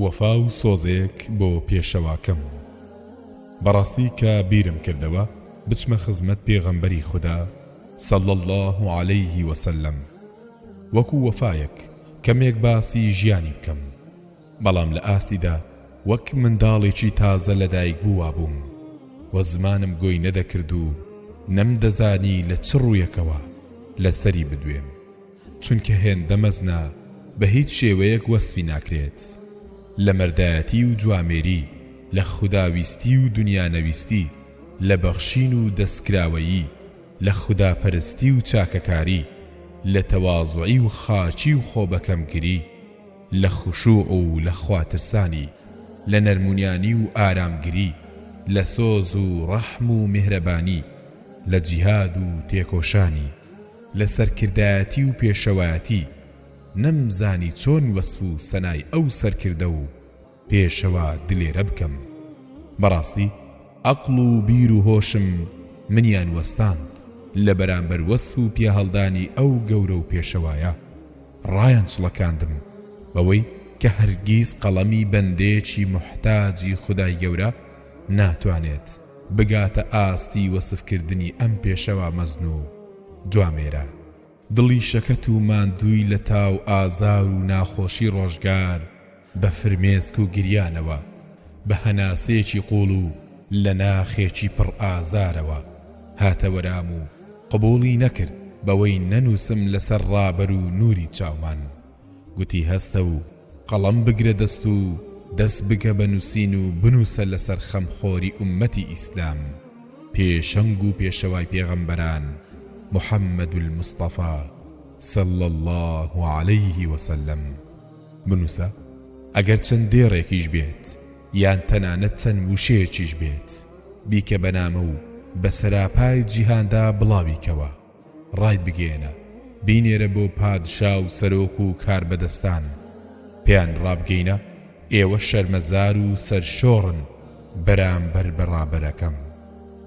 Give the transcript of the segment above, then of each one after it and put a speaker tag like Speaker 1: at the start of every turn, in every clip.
Speaker 1: وەفا و سۆزێک بۆ پێشەواکەم. بەڕاستی کە بیرم کردەوە بچمە خزمەت پێغەمبەری خوددا صلی الله عليه وسلم وەکو وەفایەک کەمێک باسی ژیانی بکەم، بەڵام لە ئاستیدا وەک منداڵێکی تازە لەدایک بووە بووم و زمانم گۆی نەدەکرد و نەمدەزانی لە چ ڕوویەکەوە لەسەری بدوێم، چونکە هێندە مەزنە بە هیچ شێوەیەک وەسفی ناکرێت. لە مەردایەتی و جوامێری، لە خوداویستی و دنیانەویستی، لە بەخشین و دەستکراوەیی، لە خوداپەرستی و چاکەکاری، لە تەواضوعی و خاچی و خۆبەکەمگری، لە خوشوع و لە خواترسانی، لە نەرمونیانی و ئارامگری، لە سۆز و ڕەحم و میهرەبانی، لە جیهاد و تێکۆشانی، لە سەرکردایەتی و پێشەوایەتی. نەمزانی چۆن وەسف و سەنای ئەو سەرکردە و پێشەوا دلێرە بکەم. بەڕاستی عەقڵ و بیر و هۆشم منیان وەستاند لە بەرامبەر وەسف و پێهەڵدانی ئەو گەورە و پێشەوایە. ڕایان چڵەکاندم بەوەی کە هەرگیز قەڵەمی بەندێکی محتاجی خودای گەورە ناتوانێت بگاتە ئاستی وەسفکردنی ئەم پێشەوا مەزن و جوامێرە. دڵی شەکەت و ماندووی لە تاو ئازار و ناخۆشی ڕۆژگار بە فرمێسک و گریانەوە، بە هەناسەیەکی قوڵ و لە ناخێکی پڕ ئازارەوە هاتەوەرام و قبوڵی نەکرد بەوەی نەنووسم لەسەر ڕابەر و نووری چاومان. گوتی هەستە و قەڵەم بگرە دەست و دەست بگە بە نووسین و بنووسە لەسەر خەمخۆری ئومەتی ئیسلام، پێشەنگ و پێشەوای پێغەمبەران محەممەد المستەفا صلی الله عليه وسلم. بنووسە ئەگەر چەند دێڕێکیش بێت یان تەنانەت چەند وشەیەکیش بێت، بیکە بەنامە و بە سەراپای جیهاندا بڵاویکەوە، ڕای بگێنە بینێرە بۆ پادشا و سەرۆک و کاربەدەستان، پێیان ڕابگەینە ئێوە شەرمەزار و سەرشۆڕن بەرامبەر بەڕابەرەکەم،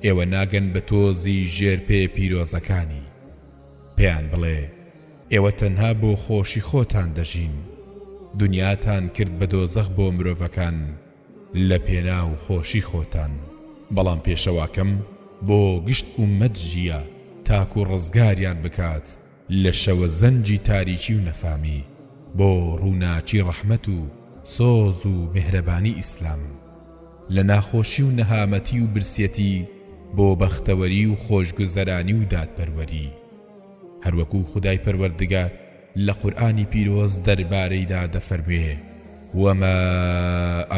Speaker 1: ئێوە ناگەن بە تۆزی ژێرپێ پیرۆزەکانی. پێیان بڵێ ئێوە تەنها بۆ خۆشی خۆتان دەژین، دنیاتان کرد بە دۆزەخ بۆ مرۆڤەکان لە پێناو خۆشی خۆتان. بەڵام پێشەواکەم بۆ گشت ئومەت ژیە تاکو ڕزگاریان بکات لە شەوە زەنجی تاریکی و نەفامی، بۆ ڕووناچی ڕەحمەت و سۆز و میهرەبانی ئیسلام، لە ناخۆشی و نەهامەتی و برسێتی بۆ بەختەوەری و خۆشگوزەرانی و دادپەروەری. هەروەکو خودای پەروەردگار لە قورئانی پیرۆز دەربارەیدا دەفەرموێ وما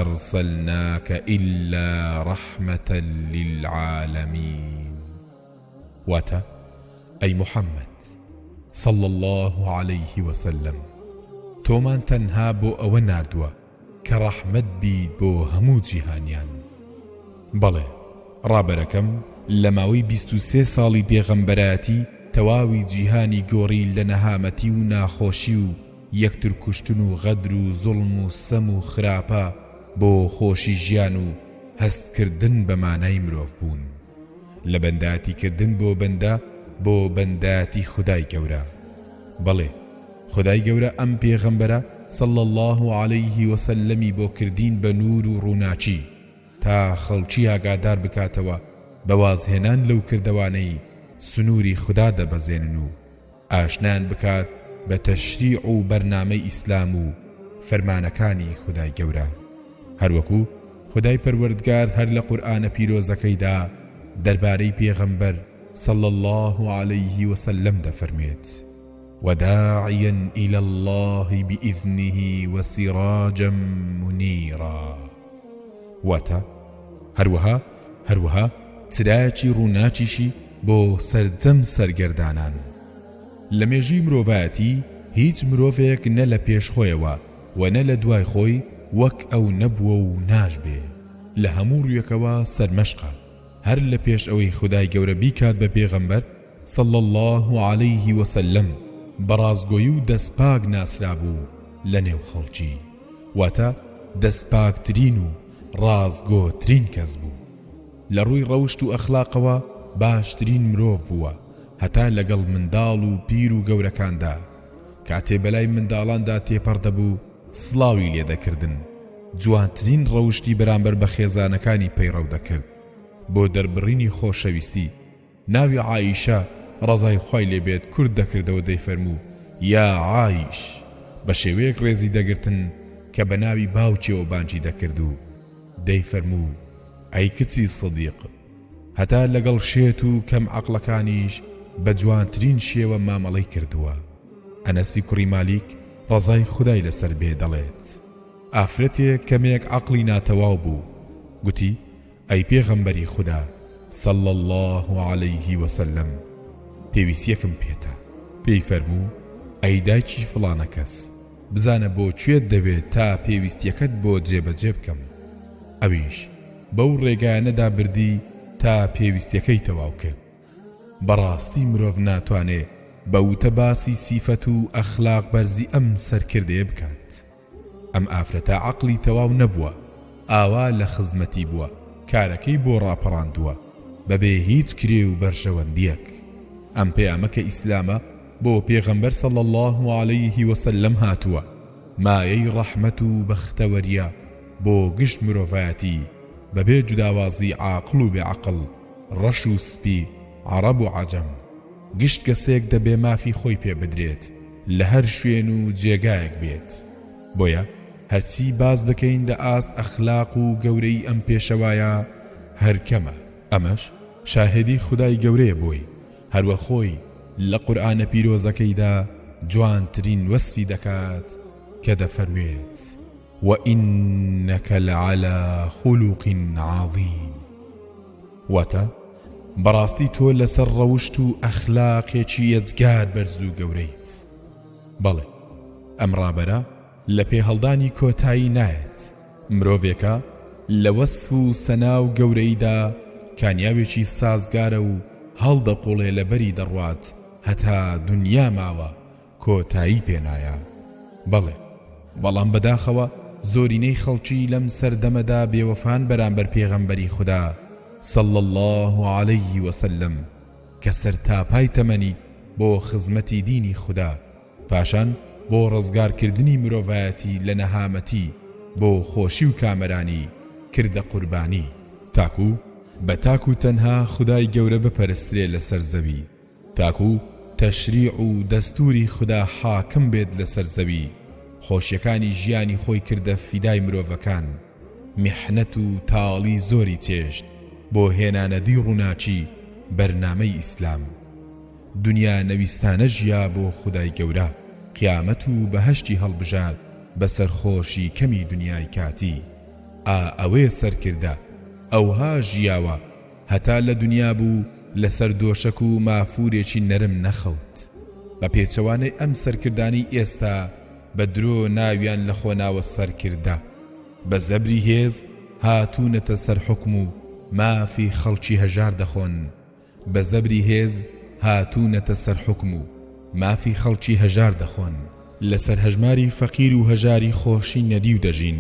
Speaker 1: أرسلناك إلا رحمة للعالمين. واتا أي محمد صلى الله عليه وسلم تۆمان تەنها بۆ ئەوە ناردووە کە ڕەحمەت بیت بۆ هەموو جیهانیان. بەڵێ ڕابەرەکەم لە ماوەی 23 ساڵی پێغەمبەرەتی تەواوی جیهانی گۆڕی لە نەهامەتی و ناخۆشی و یەکتر کوشتن و غەدر و زوڵم و سەم و خراپە بۆ خۆشی ژیان و هەستکردن بە مانای مرۆڤ بوون، لە بەنداتی کردن بۆ بەندە بۆ بەنداتی خودای گەورە. بەڵێ خودای گەورە ئەم پێغەمبەرە صلی الله عليه وسلمی بۆ کردین بە نور و ڕووناچی تا خەڵکی ئاگادار بکاتەوە بە وازهێنان لەو کردەوانەی سنووری خوددا دەبەزێنن و ئاشنان بکات بە تەشریع و بەرنامەی ئیسلام و فەرمانەکانی خودای گەورە. هەروەکو خودای پەروەردگار هەر لە قورئانە پیرۆزەکەیدا دەربارەی پێغەمبەر صلی الله عليه وسلم دەفەرمێت وداعيا إلى الله بإذنه وسراجا منيرا. واتا هەروەها چراکی ڕووناچیشی بۆ سەرجەم سەرگەردانان. لە مێژووی مرۆڤایەتی هیچ مرۆڤێک نە لە پێش خۆیەوە و نە لە دوای خۆی وەک ئەو نەبووە و ناژبێ، لە هەموو ڕوویەکەوە سەرمەشقە، هەر لە پێش ئەوەی خودای گەورە بیکات بە پێغەمبەر صلی الله عليه وسلم بەڕازگۆیی و دەستپاک ناسرابوو لە نێو خەڵکی، واتە دەستپاکترین و ڕازگۆترین کەس بوو. لە ڕووی ڕەوشت و ئەخلاقەوە باشترین مرۆڤ بووە، هەتا لەگەڵ منداڵ و پیر و گەورەکاندا کاتێ بەلای منداڵاندا تێپەڕ دەبوو سڵاوی لێدەکردن، جوانترین ڕەوشتی بەرامبەر بە خێزانەکانی پەیڕەو دەکرد بۆ دەربڕینی خۆشەویستی. ناوی عایشە ڕەزای خوای لێبێت کورد دەکردەوە دەیفەرموو یا عایش، بە شێوەیەک ڕێزی دەگرتن کە بە ناوی باوکیەوە بانگی دەکرد و دەیفەرموو ئەی کچی سدیق، هەتا لەگەڵ شێت و کەم عەقڵەکانیش بە جوانترین شێوە مامەڵەی کردووە. ئەنەسی کوڕی مالیک ڕەزای خودای لەسەر بێ دەڵێت ئافرەتێک کەمێک عەقڵی ناتەواو بوو، گوتی ئەی پێغەمبەری خوددا صلی الله عليه وسلم، پێویستیەکم پێتە. پێی فەرموو ئەی دایکی فڵانە کەس، بزانە بۆ کوێت دەوێت تا پێویستیەکەت بۆ جێبەجێ بکەم. ئەویش بەو ڕێگایانەدا بردی تا پێویستیەکەی تەواو کرد. بەڕاستی مرۆڤ ناتوانێت بە وتە باسی سیفەت و ئەخلاق بەرزی ئەم سەرکردەیە بکات. ئەم ئافرەتە عەقڵی تەواو نەبووە، ئاوا لە خزمەتی بووە، کارەکەی بۆ ڕاپەڕاندووە بەبێ هیچ کرێ و بەرژەوەندیەک. ئەم پەیامە کە ئیسلامە بۆ پێغەمبەر صلی الله عليه وسلم هاتووە، مایەی ڕەحمەت و بەختەوەریە بۆ گشت مرۆڤایەتی بەبێ جوداوازی عاقڵ و بێعەقڵ، ڕەش و سپی، عەرەب و عەجەم. گشت کەسێک دەبێ مافی خۆی پێ بدرێت لە هەر شوێن و جێگایەک بێت. بۆیە هەرچی باز بکەین لە ئاست ئەخلاق و گەورەی ئەم پێشەوایە هەر کەمە. ئەمەش شاهدی خودای گەورەیە بۆی، هەروە خۆی لە قورئانە پیرۆزەکەیدا جوانترین وەسفی دەکات کە دەفەرموێت وَإِنَّكَ لَعَلَى خُلُقٍ عَظِيمٍ. واتە بەڕاستی تۆ لەسەر ڕەوشت و ئەخلاقێکی یەجگار بەرز و گەورەیت. بەڵێ ئەم ڕابەرە لە پێهەڵدانی کۆتایی نایەت. مرۆڤێکە لە وەسف و سەنا و گەورەیدا کامیابێکی سازگارە و هەڵدەقوڵێ لەبەری دەڕوات هەتا دنیا ماوە کۆتایی پێنایە. بەڵێ بەڵام بەداخەوە زۆرینەی خەڵکی لەم سەردەمەدا بێوەفان بەرامبەر پێغەمبەری خوددا صلی الله عليه وسلم کە سەرتاپای تەمەنی بۆ خزمەتی دینی خوددا، پاشان بۆ ڕزگارکردنی مرۆڤایەتی لە نەهامەتی بۆ خۆشی و کامەرانی کردە قوربانی، تاکو بە تاک و تەنها خودای گەورە بپەرسترێ لەسەر زەوی، تاکو تەشریع و دەستوری خوددا حاکم بێت لەسەر زەوی، خۆشیەکانی ژیانی خۆی کردە فیدای مرۆڤەکان، میحنەت و تاڵی زۆری چێشت بۆ هێنانەدی ڕووناچی بەرنامەی ئیسلام. دنیا نەویستانە ژیا بۆ خودای گەورە، قیامەت و بەهەشتی هەڵبژات بەسەر خۆشی کەمی دنیای کاتی. ئەوێ سەرکردە، ئەوها ژیاوە هەتا لە دنیا بوو لەسەر دۆشەک و مافورێکی نەرم نەخەوت. بە پێچەوانەی ئەم سەرکردانی ئێستا بە درۆ ناویان لە خۆناوە سەرکردە، بە زەبری هێز هاتوونەتە سەر حکم و مافی خەڵکی هەژار دەخۆن، بە زەبری هێز هاتوونەتە سەر حکم و مافی خەڵکی هەژار دەخۆن، لەسەر هەژماری فەقیر و هەژاری خۆشی نەدی و دەژین.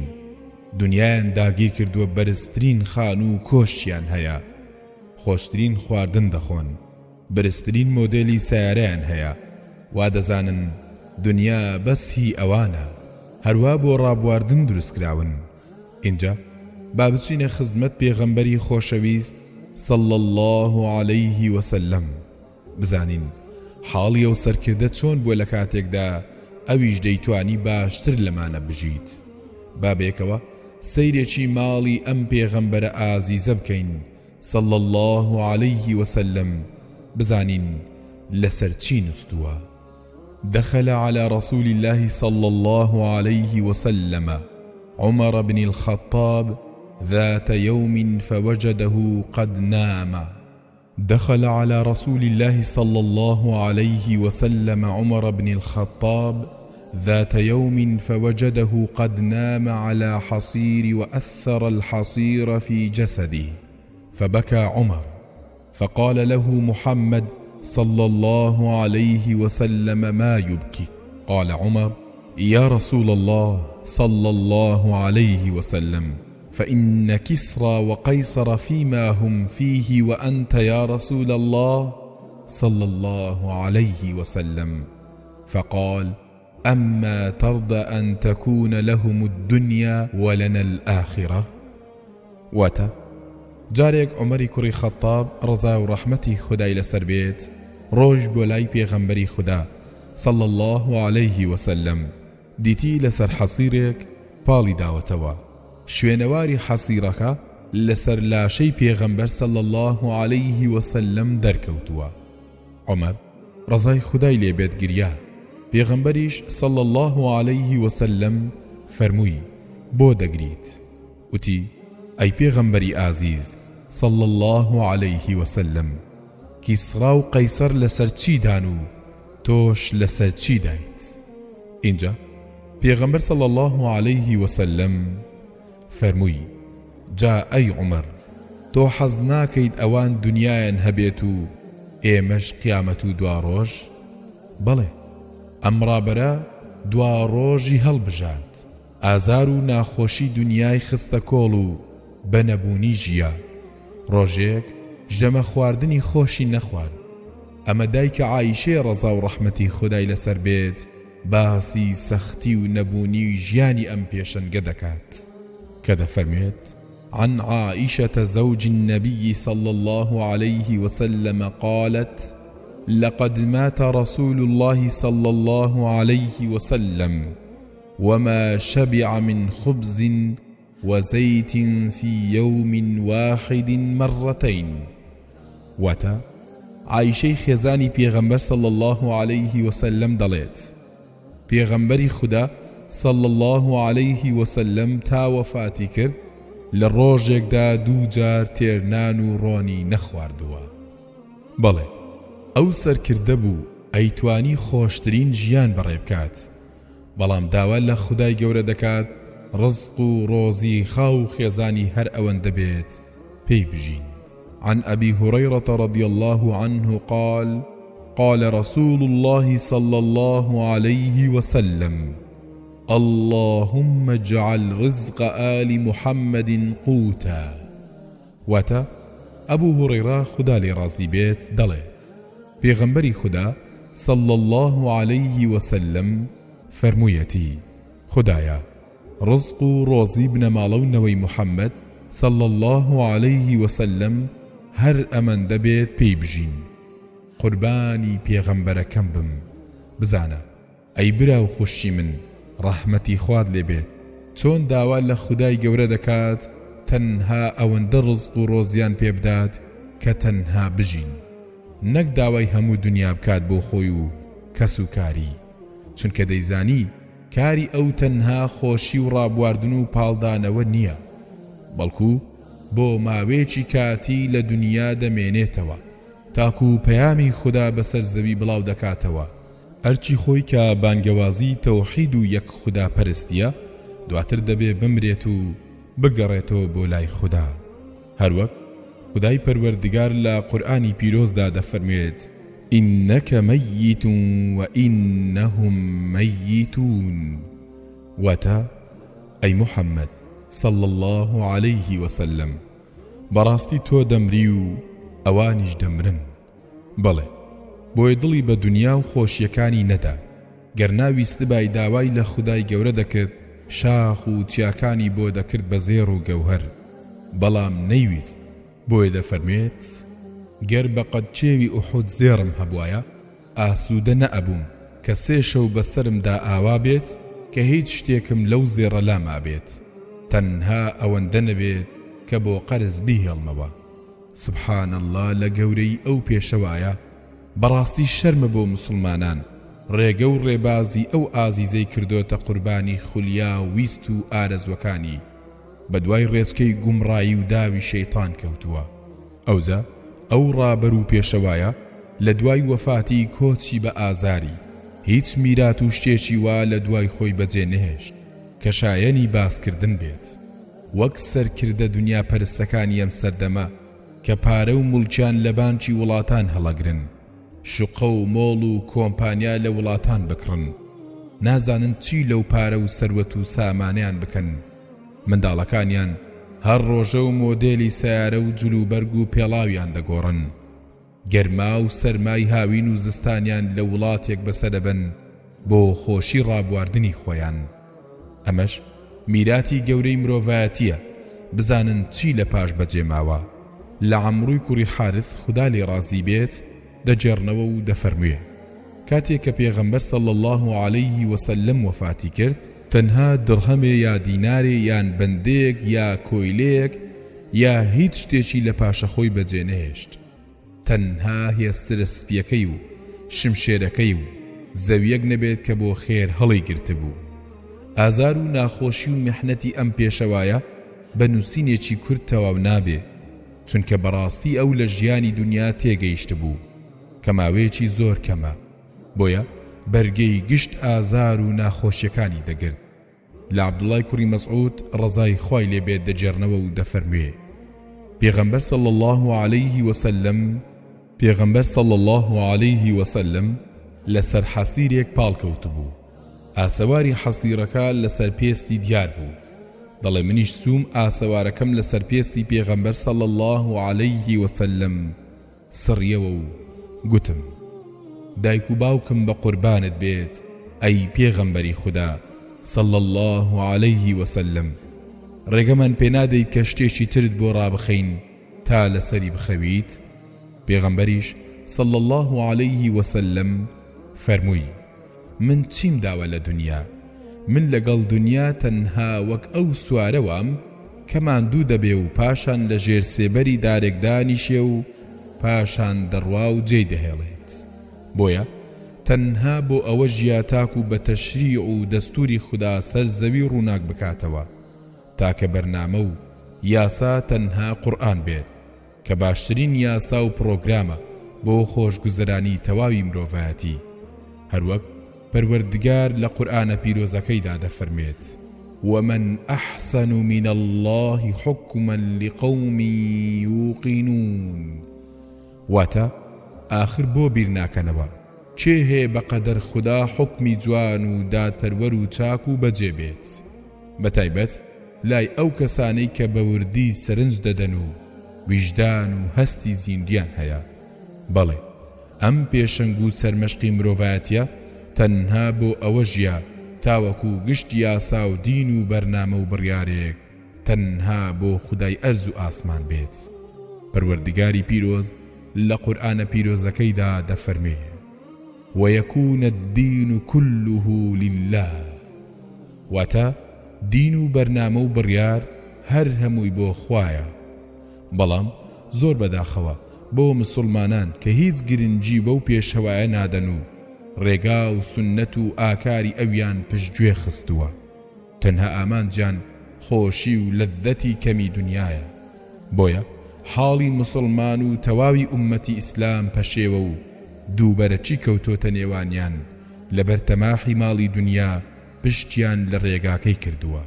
Speaker 1: دنیایان داگیر کردووە بەرزترین خان و کۆشتیان هەیە، خۆشترین خواردن دەخۆن، بەرزترین مۆدێلی سیارەیان هەیە. وا دەزانن دنیا بەسی ئەوانە، هەروە بۆ ڕابواردن دروستکراون. اینجا با بچینە خزمەت پێغەمبەری خۆشەویست صلی الله عليه وسلم، بزانین حاڵی ئەو سەرکردە چۆن بووە لە کاتێکدا ئەویش دەیتوانی باشتر لەمانە بژیت. با بێکەوە سەیرێکی ماڵی ئەم پێغەمبەرە ئازیزە بکەین صلی الله عليه وسلم، بزانین لەسەر چی نووسووە. دخل على رسول الله صلى الله عليه وسلم عمر بن الخطاب ذات يوم فوجده قد نام. دخل على رسول الله صلى الله عليه وسلم عمر بن الخطاب ذات يوم فوجده قد نام على حصير وأثر الحصير في جسده، فبكى عمر فقال له محمد صلى الله عليه وسلم ما يبكي؟ قال عمر يا رسول الله صلى الله عليه وسلم فإن كسرى وقيصر فيما هم فيه وأنت يا رسول الله صلى الله عليه وسلم. فقال أما ترضى أن تكون لهم الدنيا ولنا الآخرة؟ واتا جارێک عومەری کوڕی خەتاب ڕزا و ڕەحمەتی خودای لەسەر بێت ڕۆژ بۆ لای پێغەمبەری خوددا صلى الله عليه وسلم دیتی لەسەر حەسیرێک پاڵی داوەتەوە شوێنەواری حەسیرەکە لەسەر لاشەی پێغەمبەر صلى الله عليه وسلم دەرکەوتووە. عومەر ڕزای خودای لێبێت گریا. پێغەمبەریش صلى الله عليه وسلم فەرمووی بۆ دەگریت؟ وتی ئەی پێغەمبەری ئازیز صلى الله عليه وسلم کیسرا و قەیسەر لەسەر چی دان و تۆش لەسەر چی دایت؟ اینجا پێغەمبەر صلى الله عليه وسلم فەرمووی جا ئەی عومەر تۆ حەز ناکەیت ئەوان دنیایان هەبێت و ئێمەش قیامەت و دوا ڕۆژ؟ بەڵێ ئەم ڕابەرە دوا ڕۆژی هەڵبژارد ئازار و ناخۆشی دنیای خستە کۆڵ و بەنەبوونی ژیا ڕۆژێک ژەمە خواردنی خۆشی نەخوارد. ئەمە دایکە عایشێ ڕەزا و ڕەحمەتی خودای لەسەر بێت باسی سەختی و نەبوونی ژیانی ئەم پێشەنگە دەکات کە دەفەرمێت عن عائشة زوج النبي صلى الله عليه وسلم قالت لقد مات رسول الله صلى الله عليه وسلم وما شبع من خبز وزيت في يوم واحد مرتين. واتا عائشەی خێزانی پێغەمبەر صلى الله عليه وسلم دەڵێت پێغەمبەری خوددا صلى الله عليه وسلم تا وەفاتی کرد لە ڕۆژێکدا دوو جار تێرنان و ڕۆنی نەخواردووە. بەڵێ ئەو سەرکردە بوو ئەیتوانی خۆشترین ژیان بەڕێ بکات بەڵام داوا لە خودای گەورە دەکات ڕزق و ڕۆزی خاو و خێزانی هەر ئەوەندە بێت پێی بژین. عن أبي هريرة رضي الله عنه قال قال رسول الله صلى الله عليه وسلم اللهم اجعل رزق آل محمد قوتا. واتا أبو هريرة خدا لي رازي بيت دلي بيغمبري خدا صلى الله عليه وسلم فرمويتي خدايا رزق روزي بن مالونوي محمد صلى الله عليه وسلم هر أمن دبيت بيبجين قرباني بيغمبركم بم بزانا أي براو خوشي من رحمتي خواد لبيت چۆن داوا لە خودای گەورە دەکات تەنها ئەوەندە ڕزق و ڕۆزیان پێبدات کە تەنها بژین نەک داوای هەموو دنیا بکات بۆ خۆی و کەس و کاری چونکە دەیزانی کاری ئەو تەنها خۆشی و ڕابواردن و پاڵدانەوە نییە بەڵکو بۆ ماوەیەکی کاتی لە دنیا دەمێنێتەوە تاکو پەیامی خوددا بەسەر زەوی بڵاو دەکاتەوە ئەرچی خۆی کە بانگەوازی تەوحید و یەک خوددا پەرستیە دواتر دەبێ بمرێت و بگەڕێتەوە بۆ لای خوددا هەروەک خودای پەروەردگار لە قورئانی پیرۆزدا دەفەرمێت إنك ميت وإنهم ميتون. واتا أي محمد صلى الله عليه وسلم براستي تو دمريو أوانيش دمرن بەڵێ بۆی دڵی بە دنیا و خۆشیەکانی نەدا گەر ناویست بای داوای لە خودای گەورە دەکرد شاخ و چیاکانی بۆ دەکرد بە زێڕ و گەوهەر بەڵام نەیویست بۆیە دەفەرمێت گەر بە قەدچێوی ئوحود زێڕم هەبوایە ئاسوودە نەئەبووم کە سێ شەو بەسەرمدا ئاوا بێت کە هیچ شتێکم لەو زێڕە لاما بێت تەنها ئەوەندە نەبێت کە بۆ قەرز بیهێڵمەوە. سبحان الله لە گەورەی ئەو پێشەوایە بەڕاستی شەرمە بۆ مسلمانان ڕێگە و ڕێبازی ئەو ئازیزەی کردوتە قوربانی خولیا و ویست و ئارەزوەکانی بە دوای ڕێچکەی گومڕایی و داوی شەیطان کەوتووە. ئەوجا ئەو ڕابەر و پێشەوایە لە دوای وەفاتی کۆچی بە ئازاری هیچ میرات و شتێکی وا لە دوای خۆی بەجێ نەهێشت کە شایەنی باسکردن بێت وەک سەرکردە دنیا پەرستەکانی ئەم سەردەمە کە پارە و موڵکیان لە بانکی وڵاتان هەڵەگرن شوقە و مۆڵ و کۆمپانیا لە وڵاتان بکڕن نازانن چی لەو پارە و سەروەت و سامانیان بکەن منداڵەکانیان هەر ڕۆژە و مۆدێلی سیارە و جلوبەرگ و پێڵاویان دەگۆڕن گەرما و سەرمای هاوین و زستانیان لە وڵاتێک بەسەرەبەن بۆ خۆشی ڕابواردنی خۆیان. ئەمەش میراتی گەورەی مرۆڤایەتیە، بزانن چی لە پاش بەجێماوە. لە عەمڕووی کوڕی حارث خدا لێ ڕازی بێت دەجێڕنەوە و دەفەرموێ کاتێک کە پێغەمبەر صلی الله علیه وسلم وفاتی کرد، تەنها درهەمێ یا دینارێ یان بەندەیەک یا کۆیلەیەک یا هیچ شتێکی لە پاشە خۆی بەجێ نەهێشت. تەنها هێسترە سپیەکەی و شمشێرەکەی و زەویەک نەبێت کە بۆ خێر هەڵی گرتبوو. ئازار و ناخۆشی و میحنەتی ئەم پێشەوایە بە نووسینێکی کورد تەواو نابێ، چونکە بەڕاستی ئەو لە ژیانی دنیا تێگەیشت بوو کە ماوەیەکی زۆر کەمە، بۆیە بەرگەی گشت ئازار و ناخۆشیەکانی دەگرت. لە عەبدوڵای کوڕی مەسعود ڕەزای خوای لێبێت دەجێڕنەوە و دەفەرموێ پێغەمبەر صلی الله علیه وسلم لەسەر حەسیرێک پاڵکەوت بوو. ئاسەواری حەسیرەکە لەسەر پێستی دیار بوو. دەڵێ منیش سووم ئاسەوارەکەم لەسەر پێستی پێغەمبەر صلی الله علیه وسلم سڕیەوە و گوتم دایک و باوکم بە قوربانت بێت ئەی پێغەمبەری خوددا صلی الله علیه وسلم، ڕێگەمان پێنادەیت کە شتێکی ترت بۆ ڕابخەین تا لەسەری بخەویت؟ پێغەمبەریش صلی الله علیه وسلم فەرمووی من چیم داوە لە دنیا؟ من لەگەڵ دنیا تەنها وەک ئەو سوارەوەم کە ماندوو دەبێ و پاشان لە ژێر سێبەری دارێک دانیشێ و پاشان دەڕوا و جێی دەهێڵێت. بۆیە تەنها بۆ ئەوە ژیا تاک و بە تەشریع و دەستوری خوددا سەر زەوی ڕووناک بکاتەوە تاکە بەرنامە و یاسا تەنها قورئان بێت کە باشترین یاسا و پرۆگرامە بۆ خۆشگوزەرانی تەواوی مرۆڤایەتی. هەروەک پەروەردگار لە قورئانە پیرۆزەکەیدا دەفەرمێت ومن أحسن من الله حكما لقوم يوقنون. واتە آخر بۆ بیر ناکەنەوە چێ هەیە بەقەدەر خوددا حکمی جوان و دادپەروەر و چاک و بەجێ بێت، بەتایبەت لای ئەو کەسانەی کە بە وردی سەرنج دەدەن و ویژدان و هەستی زیندیان هەیە. بەڵێ ئەم پێشەنگ و سەرمەشقی مرۆڤایەتیە تەنها بۆ ئەوە ژیا تاوەکو گشت یاسا و دین و بەرنامە و بڕیارێک تەنها بۆ خودای ئەرز و ئاسمان بێت. پەروەردگاری پیرۆز لە قورئانە پیرۆزەکەیدا دەفەرمێ ويكون الدين كله لله. واتە دین و بەرنامە و بڕیار هەر هەمووی بۆ خوایە. بەڵام زۆر بەداخەوە بۆ مسلمانان کە هیچ گرنگی بەو پێشەوایە نادەن و ڕێگا و سنەت و ئاکاری ئەویان پشتگوێ خستووە، تەنها ئامانجیان خۆشی و لەذەتی کەمی دنیایە. بۆیە حاڵی مسلمان و تەواوی ئومەتی ئیسلام پەشێوە و دووبەرەچی کەوتۆتە نێوانیان لەبەر تەماحی ماڵی دنیا پشتیان لە ڕێگاکەی کردووە.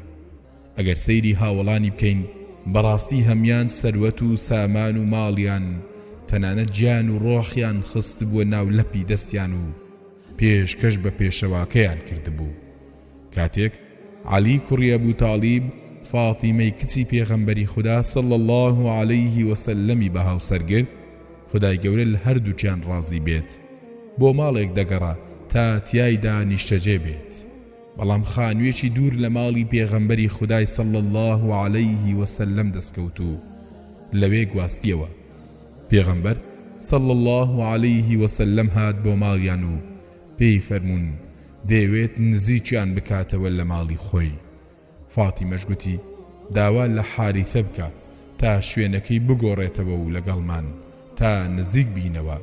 Speaker 1: ئەگەر سەیری هاوڵانی بکەین بەڕاستی هەمیان سەروەت و سامان و ماڵیان تەنانەت گیان و ڕۆحیان خست بووە ناو لەپی دەستیان و پێشکەش بە پێشەواکەیان کردبوو. کاتێک عەلی کوڕی ئەبوو تاڵیب فاتیمەی کچی پێغەمبەری خوددا صلی الله علیه وسلمی بە هاوسەرگرت، خدای گەورە لە هەردووکیان ڕازی بێت بۆ ماڵێک دەگەڕا تا تیایدا نیشتەجێ بێت. بەڵام خانوویەکی دوور لە ماڵی پێغەمبەری خودای صلی الله علیه وسلم دەستکەوت و لەوێ گواستیەوە. پێغەمبەر صلی الله علیه وسلم هات بۆ ماڵیان و پێی فەرموون دەیەوێت نزیکیان بکاتەوە لە ماڵی خۆی. فاتیمەش گوتی داوا لە حاریثە بکە تا شوێنەکەی بگۆڕێتەوە و لەگەڵمان تا نزیک بینەوە.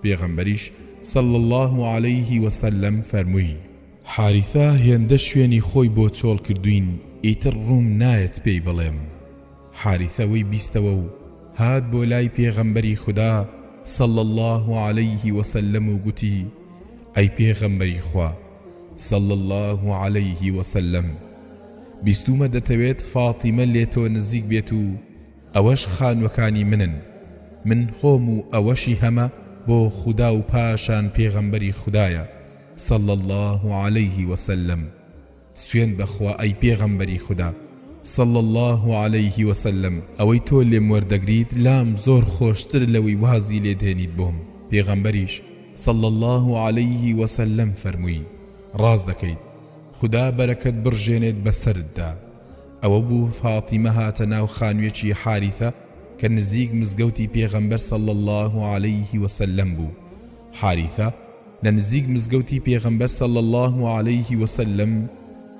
Speaker 1: پێغەمبەریش صلی الله علیه وسلم فەرمووی حاریثە هێندە شوێنی خۆی بۆ چۆڵ کردوین ئیتر ڕووم نایەت پێی بڵێم. حاریثەوەی بیستەوە و هات بۆ لای پێغەمبەری خوددا صلی الله علیه وسلم و گوتی ئەی پێغەمبەری خوا صلی الله علیه وسلم، بیستومە دەتەوێت فاتیمە لێتۆ نزیک بێت و ئەوەش خانوەکانی منن، من خۆم و ئەوەشی هەمە بۆ خوددا و پاشان پێغەمبەری خوددایە صلی الله علیه وسلم. سوێن بەخوا ئەی پێغەمبەری خوددا صلی الله علیه وسلم، ئەوەی تۆ لێم وەردەگریت لام زۆر خۆشتر لەوەی وازی لێدێنیت بۆم. پێغەمبەریش صلی الله علیه وسلم فەرمووی ڕاز دەکەیت خدا بەرەکەت بڕژێنێت بەسەرتدا. ئەوە بوو فاتیمە هاتە ناو خانوویەکی حاریثە کە نزیک مزگەوتی پێغەمبەر صلی الله عليه وسلم بوو. حاریثە لە نزیک مزگەوتی پێغەمبەر صلی الله عليه وسلم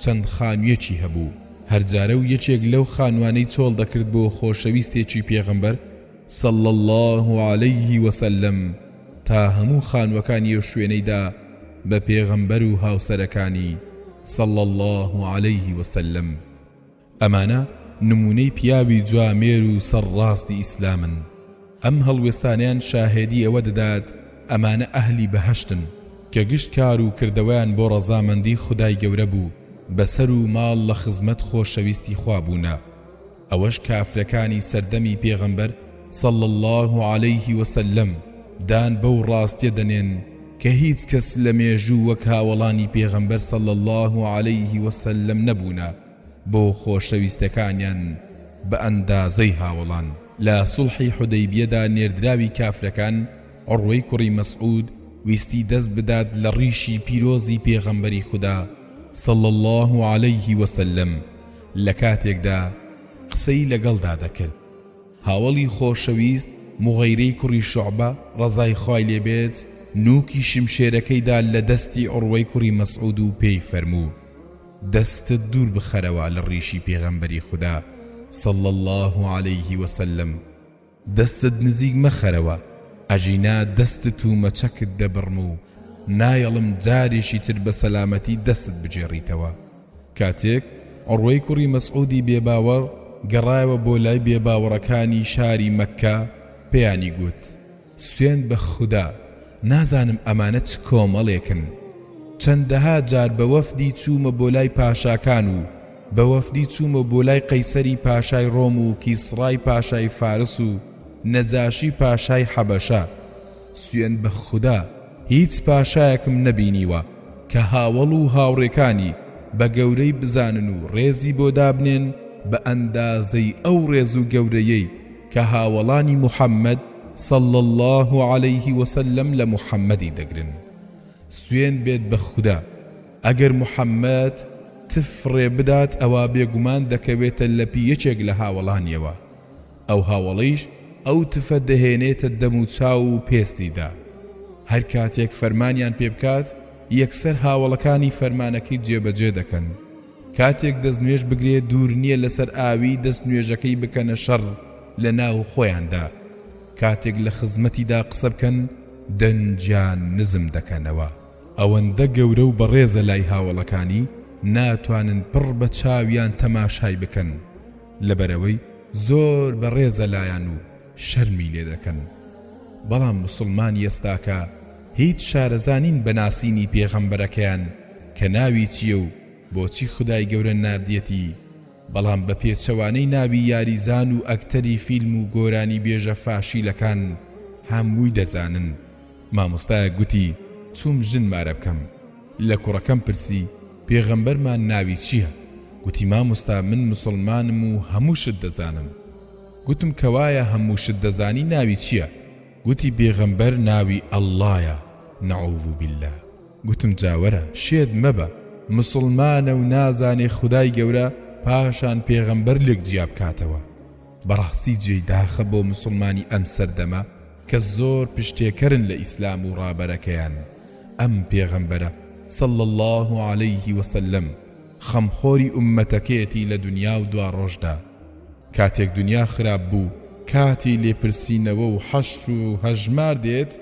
Speaker 1: چەند خانوویەکی هەبوو. هەرجارە و یەکێک لەو خانوانەی چۆڵ دەکرد بۆ خۆشەویستێکی پێغەمبەر صلی الله عليه وسلم تا هەموو خانووەکانی ئەو شوێنەیدا بە پێغەمبەر و هاوسەرەکانی صلی الله عليه وسلم. ئەمانە نمونەی پیاوی جوامێر و سەرڕاستی ئیسلامن. ئەم هەڵوێستانیان شاهێدی ئەوە دەدات ئەمانە ئەهلی بەهەشتن کە گشت کار و کردەوەیان بۆ ڕەزامەندی خودای گەورە بوو، بەسەر و ماڵ لە خزمەت خۆشەویستی خوا بوونە. ئەوەش کافرەکانی سەردەمی پێغەمبەر صلی الله عليه وسلم دان بەو ڕاستیە دەنێن کە هیچ کەس لە مێژوو وەک هاوڵانی پێغەمبەر صلی الله عليه وسلم نەبوونە بۆ خۆشەویستەکانیان بە ئەندازەی هاوڵان. لە سوڵحی حودەیبیەدا نێردراوی کافرەکان عروەی کوڕی مەسعود ویستی دەست بدات لە ڕیشی پیرۆزی پێغەمبەری خوددا صلی الله عليه وسلم. لە کاتێکدا قسەی لەگەڵدا دەکرد. هاوڵی خۆشەویست مغەیرەی کوڕی شوعبە ڕەزای خوای لێبێت نوکی شمشێرەکەیدا لە دەستی عروەی کوڕی مەسعود و پێی فەرموو: دەستت دوور بخەرەوە لە ڕیشی پێغەمبەری خوددا صلی الله عليه وسلم. دەستت نزیک مەخەرەوە، ئەژینا دەستت و مەچەکت دەبڕم و نایەڵم جارێکی تر بە سەلامەتی دەستت بجێڕیتەوە. کاتێک عروەی کوڕی مەسعودی بێباوەڕ گەڕایەوە بۆ لای بێباوەڕەکانی شاری مەککە، پێیانی گوت: سوێند بە خوددا، نازانم ئەمانە چ کۆمەڵێکن. چەندەها جار بە وەفدی چوومە بۆ لای پاشاکان و بە وەفدی چوومە بۆ لای قەیسەری پاشای ڕۆم و کیسڕای پاشای فارس و نەجاشی پاشای حەبەشە. سوێند بە خوددا، هیچ پاشایەکم نەبینیوە کە هاوڵ و هاوڕێکانی بە گەورەی بزانن و ڕێزی بۆ دابنێن بە ئەندازەی ئەو ڕێز و گەورەیەی کە هاوڵانی محەممەد صلی الله عليه وسلم لە محەممەدی دەگرن. سوێن بێت بە خوددا، ئەگەر محەممەد تفڕێ بدات ئەوە بێگومان دەکەوێتە لەپی یەکێک لە هاوڵانیەوە. ئەو هاوڵەیش ئەو تفە دەهێنێتە دەم و چاو و پێستیدا. هەر کاتێک فەرمانیان پێ بکات یەکسەر هاوڵەکانی فەرمانەکەی جێبەجێ دەکەن. کاتێک دەستنوێژ بگرێت دوور نییە لەسەر ئاوی دەستنوێژەکەی بکەنە شەڕ لە ناو خۆیاندا. کاتێک لە خزمەتیدا قسە بکەن دەنجیان نزم دەکەنەوە. ئەوەندە گەورە و بەڕێزە لای هاوڵەکانی ناتوانن پڕ بە چاویان تەماشای بکەن، لەبەرەوەی زۆر بەڕێزە لایەن و شەرمی لێ دەکەن. بەڵام موسڵمانی ئێستاکە هیچ شارەزانین بە ناسینی پێغەمبەرەکەیان کە ناوی چییە و بۆچی خودای گەورە ناردیەتی، بەڵام بە پێچەوانەی ناوی یاریزان و ئەکتەری فیلم و گۆرانی بێژە فاشیلەکان هەمووی دەزانن. مامۆستایە گوتی چووم ژن مارە بکەم. لە کوڕەکەم پرسی پێغەمبەرمان ناوی چییە؟ گوتی مامۆستا من موسڵمانم و هەموو شت دەزانم. گوتم کەوایە هەموو شت دەزانی ناوی چییە؟ گوتی پێغەمبەر ناوی ئەڵڵایە. نەعوذ بالله. گوتم جاوەرە شێد مەبە، مسلمانە و نازانێ خودای گەورە پاشان پێغەمبەر لێک جیا بکاتەوە. بەڕاستی جێی داخە بۆ مسلمانی ئەم سەردەمە کە زۆر پشتێکەرن لە ئیسلام و ڕابەرەکەیان. ئەم پێغەمبەرە صلی الله عليه وسلم خەمخۆری ئومەتەکەیەتی لە دنیا و دوا ڕۆژدا. کاتێک دنیا خراپ بوو، کاتی لێپرسینەوە و حەشر و هەژمار دێت،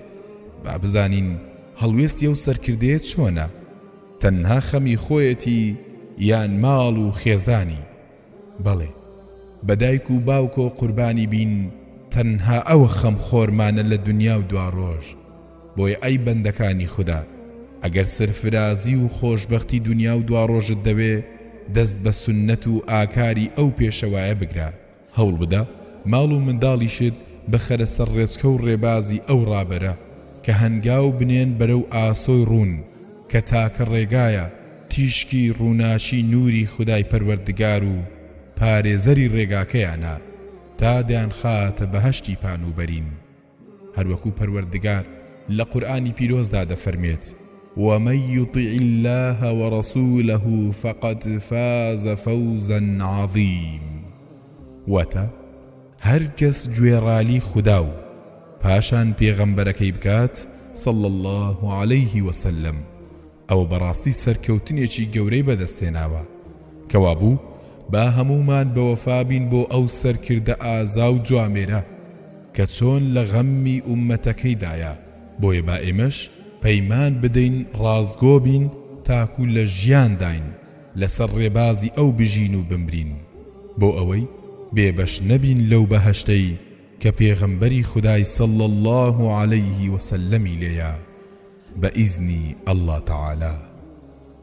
Speaker 1: با بزانین هەڵوێستی ئەو سەرکردەیە چۆنە؟ تەنها خەمی خۆیەتی یان ماڵ و خێزانی؟ بەڵێ، بەدایک و باوکۆ قوربانی بین، تەنها ئەوە خەمخۆرمانە لە دنیا و دوا ڕۆژ. بۆیە ئەی بەندەکانی خوددا، ئەگەر سەرفرازی و خۆشبەختی دنیا و دوا ڕۆژت دەوێ، دەست بە سنەت و ئاکاری ئەو پێشەوایە بگرە. هەوڵ بدە ماڵ و منداڵیشت بەخەرە سەر ڕێچکە و ڕێبازی ئەو ڕابەرە کە هەنگاو بنێن بەرەو ئاسۆی ڕوون کە تاکە ڕێگایە تیشکی ڕووناشی نوری خودای پەروەردگار و پارێزەری ڕێگاکەیانە تا دەیان خاتە بەهەشتی پانوبەرین. هەروەکو پەروەردگار لە قورئانی پیرۆزدا دەفەرمێت: ومن يطع الله ورسوله فقد فاز فوزا عظيم. واتە هەر کەس گوێڕالی خوددا و پاشان پێغەمبەرەکەی بکات صلى الله عليه وسلم ئەو بەڕاستی سەرکەوتنێکی گەورەی بەدەستێناوە کەوابوو با هەمومان بەوەفا بین بۆ ئەو سەرکردە ئازا و جوامێرە کە چۆن لە غەممی ئوممەتەکەیدایە. بۆیە با ئێمەش پەیمان بدەین ڕازگۆ بین تاکو لە ژیانداین لەسەر ڕێبازی ئەو بژین و بمرین بۆ ئەوەی بێبەش نەبین لەو بەهەشتەی کە پێغەمبەری خودای صلى الله عليه وسلم لێیە بإذن الله تعالى.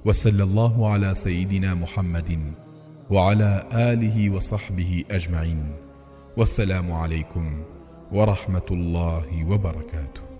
Speaker 1: وصلى الله على سيدنا محمد وعلى آله وصحبه أجمعين. والسلام عليكم ورحمة الله وبركاته.